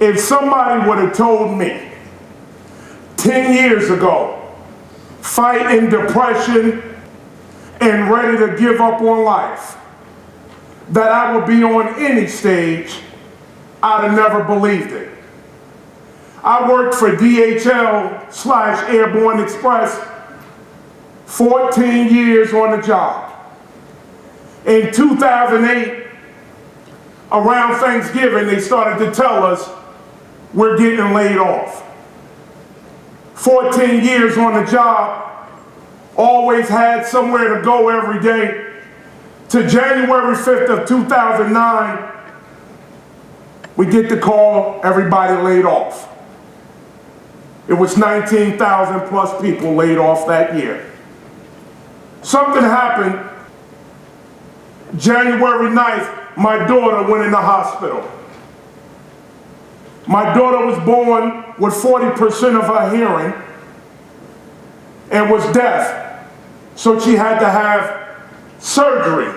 If somebody would have told me 10 years ago, fighting depression and ready to give up on life, that I would be on any stage, I'd have never believed it. I worked for DHL/Airborne Express 14 years on the job. In 2008, around Thanksgiving, they started to tell us we're getting laid off. 14 years on the job, always had somewhere to go every day. To January 5th of 2009, we get the call, everybody laid off. It was 19,000 plus people laid off that year. Something happened. January 9th, my daughter went in the hospital. My daughter was born with 40% of her hearing and was deaf, so she had to have surgery,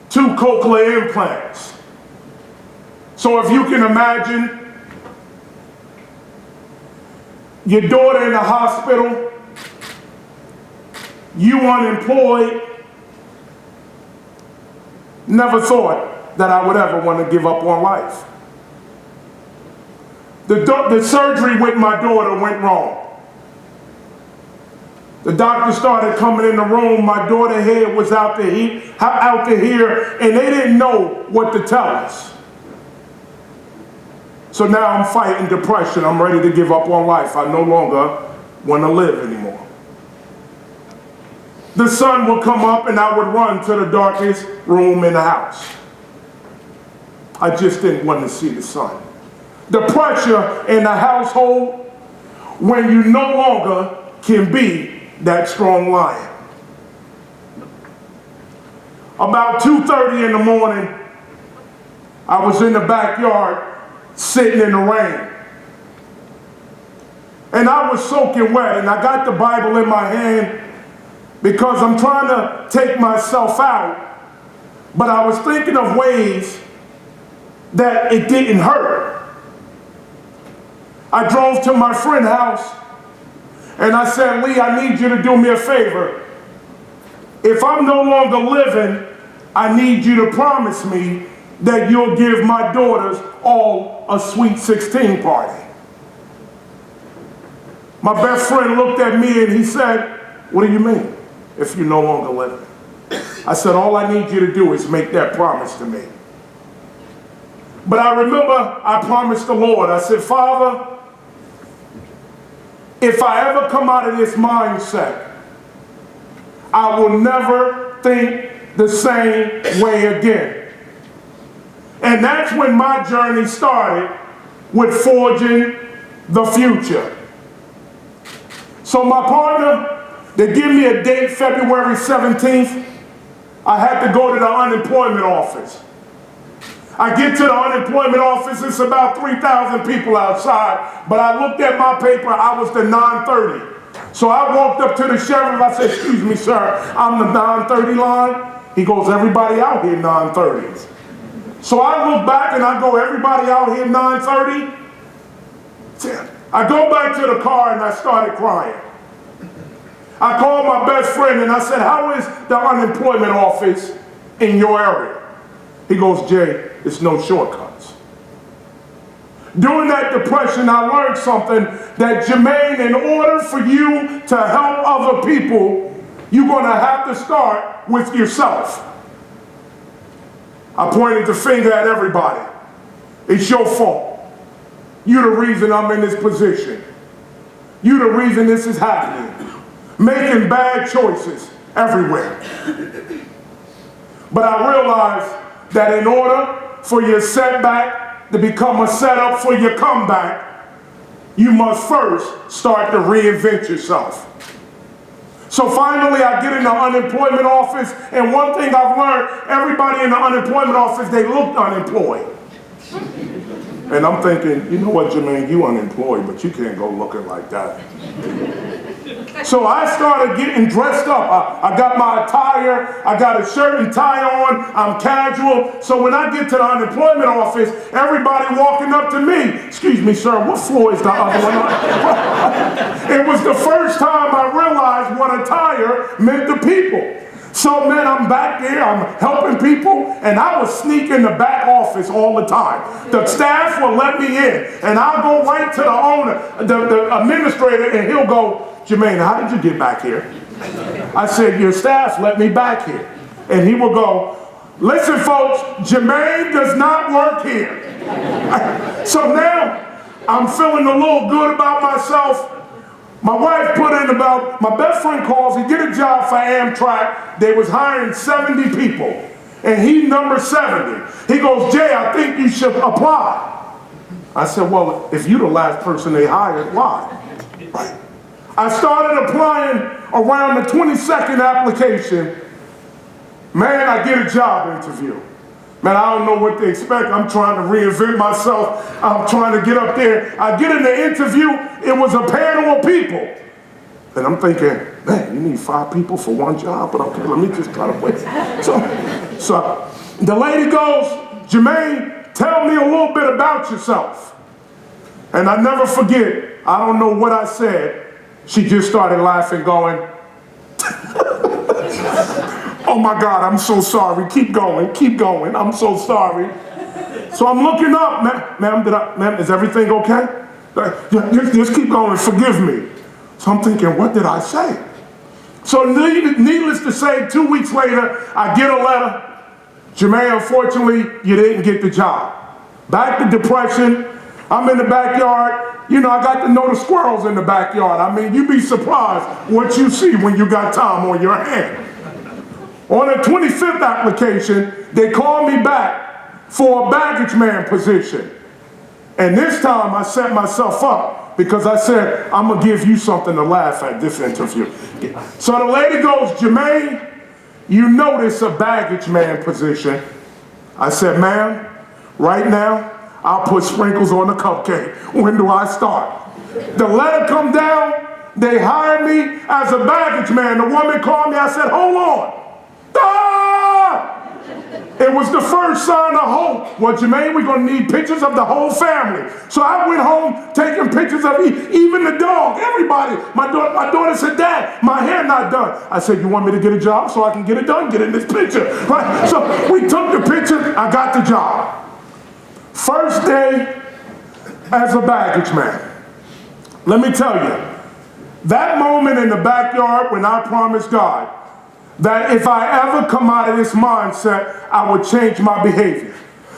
2 cochlear implants. So if you can imagine your daughter in the hospital, you unemployed, never thought that I would ever want to give up on life. The surgery with my daughter went wrong. The doctor started coming in the room, my daughter's head was out to here, and they didn't know what to tell us. So now I'm fighting depression. I'm ready to give up on life. I no longer want to live anymore. The sun would come up and I would run to the darkest room in the house. I just didn't want to see the sun. The pressure in the household when you no longer can be that strong lion. About 2:30 in the morning, I was in the backyard sitting in the rain. And I was soaking wet, and I got the Bible in my hand because I'm trying to take myself out, but I was thinking of ways that it didn't hurt. I drove to my friend's house, and I said, Lee, I need you to do me a favor. If I'm no longer living, I need you to promise me that you'll give my daughters all a sweet 16 party. My best friend looked at me and he said, what do you mean, if you're no longer living? I said, all I need you to do is make that promise to me. But I remember I promised the Lord, I said, Father, if I ever come out of this mindset, I will never think the same way again. And that's when my journey started with forging the future. So my partner, they give me a date, February 17th. I had to go to the unemployment office. I get to the unemployment office, it's about 3,000 people outside, but I looked at my paper, I was the 930. So I walked up to the sheriff, I said, excuse me, sir, I'm the 930 line. He goes, everybody out here 930s. So I look back and I go, everybody out here 930? I go back to the car and I started crying. I called my best friend and I said, how is the unemployment office in your area? He goes, Jay, it's no shortcuts. During that depression, I learned something that, Jermaine, in order for you to help other people, you're going to have to start with yourself. I pointed the finger at everybody. It's your fault. You're the reason I'm in this position. You're the reason this is happening. Making bad choices everywhere. But I realized that in order for your setback to become a setup for your comeback, you must first start to reinvent yourself. So finally I get in the unemployment office, and one thing I've learned, everybody in the unemployment office, they looked unemployed. And I'm thinking, you know what, Jermaine, you unemployed, but you can't go looking like that. So I started getting dressed up. I got my attire, I got a shirt and tie on, I'm casual. So when I get to the unemployment office, everybody walking up to me, excuse me, sir, what floor is the other one on? It was the first time I realized what attire meant to people. So, man, I'm back there, I'm helping people, and I was sneaking in the back office all the time. The staff will let me in, and I'll go right to the owner, the administrator, and he'll go, Jermaine, how did you get back here? I said, your staff let me back here. And he will go, listen, folks, Jermaine does not work here. So now I'm feeling a little good about myself. My wife put in about, my best friend calls, he get a job for Amtrak. They was hiring 70 people, and he number 70. He goes, Jay, I think you should apply. I said, well, if you're the last person they hired, why? Right. I started applying around the 22nd application. Man, I get a job interview. Man, I don't know what to expect. I'm trying to reinvent myself. I'm trying to get up there. I get in the interview. It was a panel of people. And I'm thinking, man, you need 5 people for one job? But okay, let me just try to wait. So the lady goes, Jermaine, tell me a little bit about yourself. And I never forget, I don't know what I said. She just started laughing, going, oh my God, I'm so sorry. Keep going. I'm so sorry. So I'm looking up, ma'am, is everything okay? Just keep going, forgive me. So I'm thinking, what did I say? So needless to say, 2 weeks later, I get a letter. Jermaine, unfortunately, you didn't get the job. Back to depression. I'm in the backyard. You know, I got to know the squirrels in the backyard. I mean, you'd be surprised what you see when you got time on your hand. On the 25th application, they called me back for a baggage man position. And this time I set myself up because I said, I'm going to give you something to laugh at this interview. So the lady goes, Jermaine, you know this a baggage man position. I said, ma'am, right now, I'll put sprinkles on the cupcake. When do I start? The letter come down, they hired me as a baggage man. The woman called me, I said, hold on. Ah! It was the first sign of hope. Well, Jermaine, we're going to need pictures of the whole family. So I went home taking pictures of even the dog, everybody. My daughter said, Dad, my hair not done. I said, you want me to get a job so I can get it done? Get in this picture. Right? So we took the picture. I got the job. First day as a baggage man. Let me tell you, that moment in the backyard when I promised God that if I ever come out of this mindset, I would change my behavior.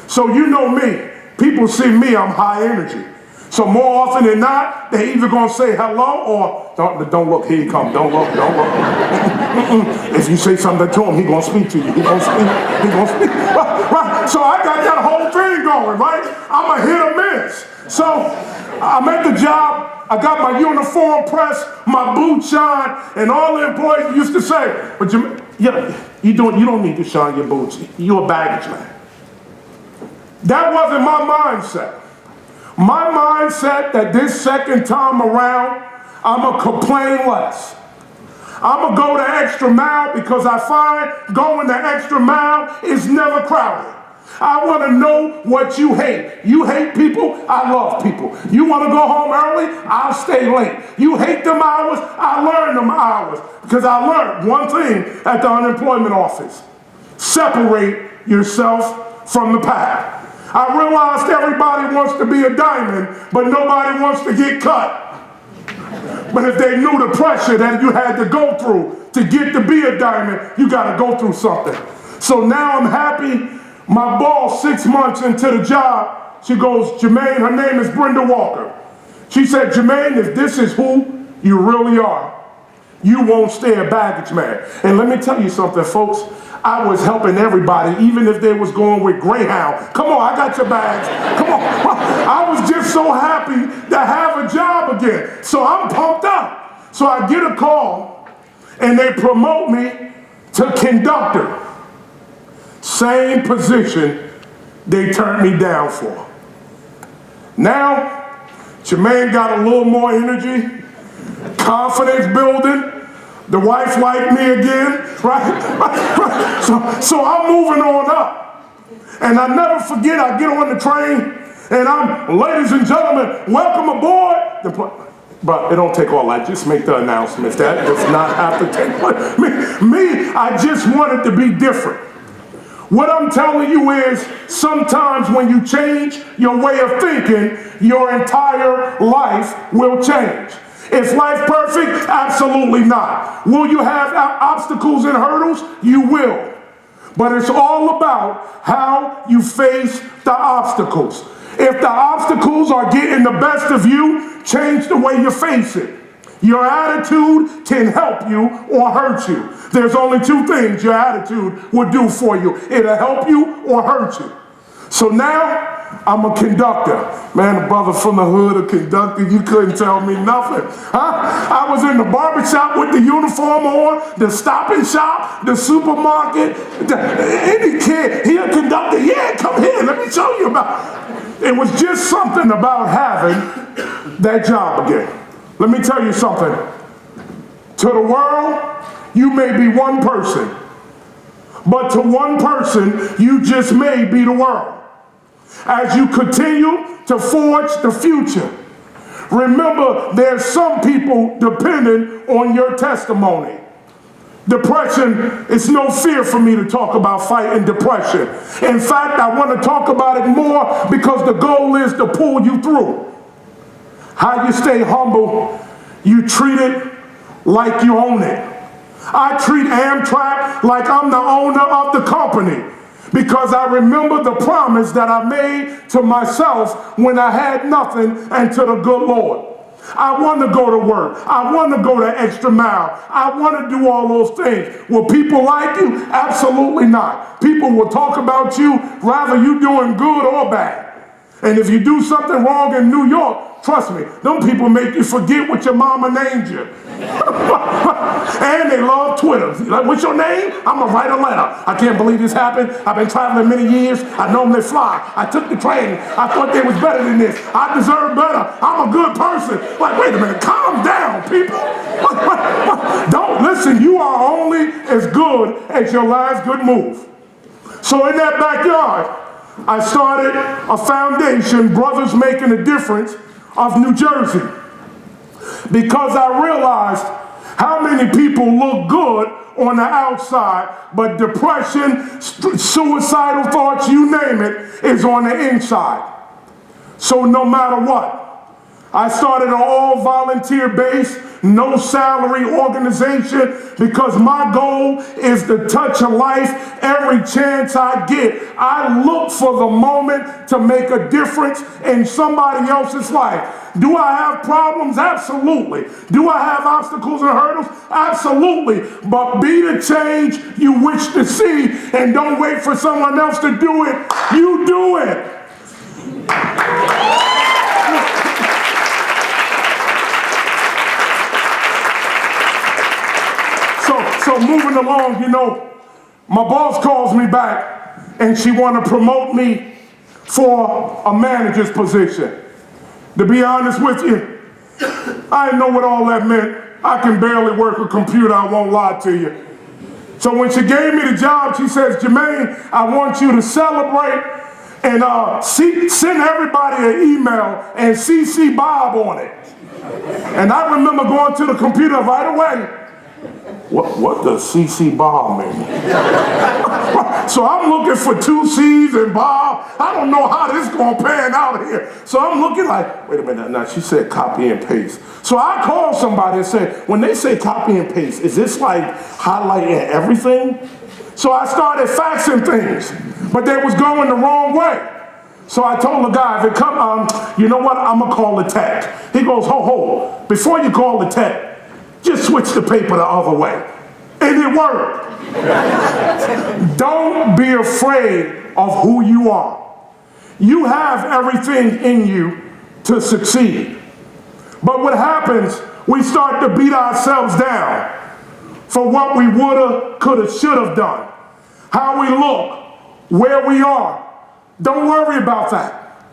So you know me, people see me, I'm high energy. So more often than not, they either gonna say hello or don't look, here he come, don't look. If you say something to him, he gonna speak to you, he gonna speak. Right. So I got that whole thing going, right? I'm a hit or miss. So I'm at the job, I got my uniform pressed, my boots shine, and all the employees used to say, but you don't need to shine your boots, you're a baggage man. That wasn't my mindset. My mindset that this second time around, I'm going to complain less. I'm going to go the extra mile because I find going the extra mile is never crowded. I want to know what you hate. You hate people, I love people. You want to go home early, I'll stay late. You hate them hours, I learn them hours. Because I learned one thing at the unemployment office. Separate yourself from the pack. I realized everybody wants to be a diamond, but nobody wants to get cut. But if they knew the pressure that you had to go through to get to be a diamond, you got to go through something. So now I'm happy. My boss, 6 months into the job, she goes, Jermaine, her name is Brenda Walker. She said, Jermaine, if this is who you really are, you won't stay a baggage man. And let me tell you something, folks. I was helping everybody, even if they was going with Greyhound. Come on, I got your bags. Come on. I was just so happy to have a job again. So I'm pumped up. So I get a call, and they promote me to conductor. Same position they turned me down for. Now, Jermaine got a little more energy. confidence building. The wife liked me again, right? So I'm moving on up. And I never forget, I get on the train, and I'm, ladies and gentlemen, welcome aboard. But it don't take all that. Just make the announcements. That does not have to take place. Me, I just want it to be different. What I'm telling you is, sometimes when you change your way of thinking, your entire life will change. Is life perfect? Absolutely not. Will you have obstacles and hurdles? You will. But it's all about how you face the obstacles. If the obstacles are getting the best of you, change the way you face it. Your attitude can help you or hurt you. There's only two things your attitude will do for you. It'll help you or hurt you. So now, I'm a conductor. Man, a brother from the hood, a conductor, you couldn't tell me nothing. Huh? I was in the barbershop with the uniform on, the Stop and Shop, the supermarket. Any kid, he a conductor, yeah, come here, let me show you about it. It was just something about having that job again. Let me tell you something. To the world, you may be one person. But to one person, you just may be the world. As you continue to forge the future, remember there's some people dependent on your testimony. Depression, it's no fear for me to talk about fighting depression. In fact, I want to talk about it more because the goal is to pull you through. How you stay humble, you treat it like you own it. I treat Amtrak like I'm the owner of the company because I remember the promise that I made to myself when I had nothing and to the good Lord. I want to go to work. I want to go the extra mile. I want to do all those things. Will people like you? Absolutely not. People will talk about you, rather you doing good or bad. And if you do something wrong in New York, trust me, them people make you forget what your mama named you. And they love Twitter. Like, what's your name? I'm going to write a letter. I can't believe this happened. I've been traveling many years. I normally fly. I took the train. I thought they was better than this. I deserve better. I'm a good person. Like, wait a minute. Calm down, people. Don't listen. You are only as good as your last good move. So in that backyard, I started a foundation, Brothers Making a Difference, of New Jersey, because I realized how many people look good on the outside, but depression, suicidal thoughts, you name it, is on the inside. So no matter what, I started an all-volunteer base, no salary organization, because my goal is to touch a life every chance I get. I look for the moment to make a difference in somebody else's life. Do I have problems? Absolutely. Do I have obstacles and hurdles? Absolutely. But be the change you wish to see, and don't wait for someone else to do it. You do it. So moving along, you know, my boss calls me back and she want to promote me for a manager's position. To be honest with you, I didn't know what all that meant. I can barely work a computer, I won't lie to you. So when she gave me the job, she says, Jermaine, I want you to celebrate and send everybody an email and CC Bob on it. And I remember going to the computer right away. What does CC Bob mean? So I'm looking for 2 C's and Bob. I don't know how this going to pan out here. So I'm looking like, wait a minute, now she said copy and paste. So I called somebody and said, when they say copy and paste, is this like highlighting everything? So I started faxing things, but they was going the wrong way. So I told the guy, if it come, you know what, I'm going to call the tech. He goes, ho, before you call the tech, just switch the paper the other way. And it worked. Don't be afraid of who you are. You have everything in you to succeed. But what happens, we start to beat ourselves down for what we woulda, coulda, shoulda done. How we look, where we are. Don't worry about that.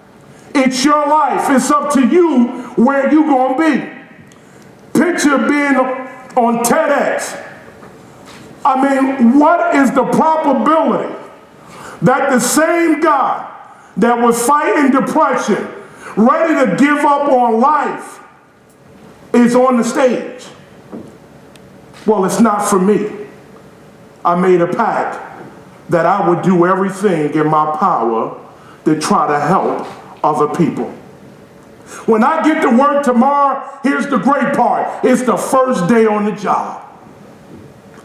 It's your life. It's up to you where you gonna be. Picture picture of being on TEDx. I mean, what is the probability that the same guy that was fighting depression, ready to give up on life, is on the stage? Well, it's not for me. I made a pact that I would do everything in my power to try to help other people. When I get to work tomorrow, here's the great part. It's the first day on the job.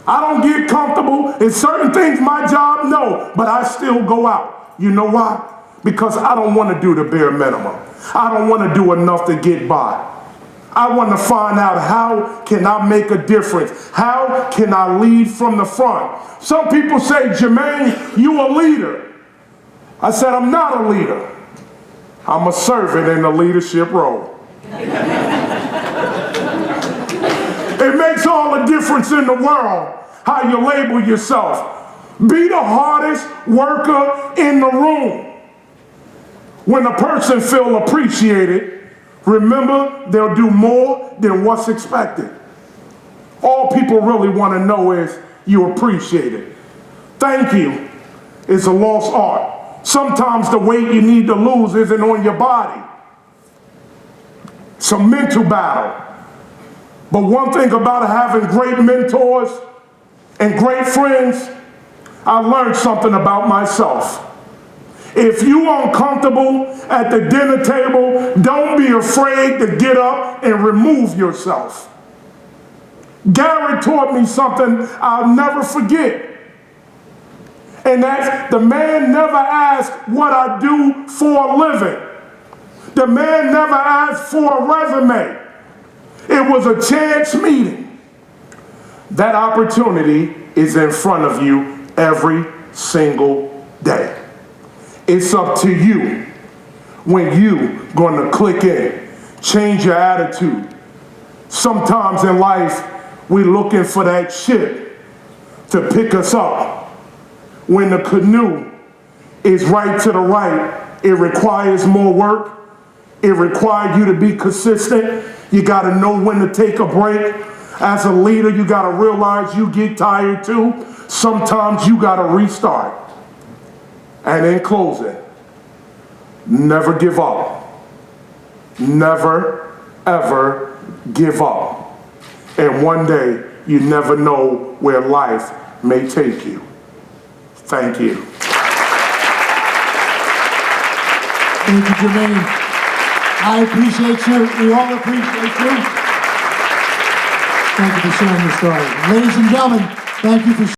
I don't get comfortable in certain things my job, no, but I still go out. You know why? Because I don't want to do the bare minimum. I don't want to do enough to get by. I want to find out, how can I make a difference? How can I lead from the front? Some people say, Jermaine, you a leader. I said, I'm not a leader. I'm a servant in a leadership role. It makes all the difference in the world how you label yourself. Be the hardest worker in the room. When a person feels appreciated, remember, they'll do more than what's expected. All people really want to know is you appreciate it. Thank you is a lost art. Sometimes the weight you need to lose isn't on your body. It's a mental battle. But one thing about having great mentors and great friends, I learned something about myself. If you're uncomfortable at the dinner table, don't be afraid to get up and remove yourself. Gary taught me something I'll never forget. And that's, the man never asked what I do for a living. The man never asked for a resume. It was a chance meeting. That opportunity is in front of you every single day. It's up to you when you going to click in, change your attitude. Sometimes in life, we're looking for that ship to pick us up. When the canoe is right to the right, it requires more work. It requires you to be consistent. You got to know when to take a break. As a leader, you got to realize you get tired too. Sometimes you got to restart. And in closing, never give up. Never, ever give up. And one day, you never know where life may take you. Thank you. Thank you, Jermaine. I appreciate you. We all appreciate you. Thank you for sharing your story. Ladies and gentlemen, thank you for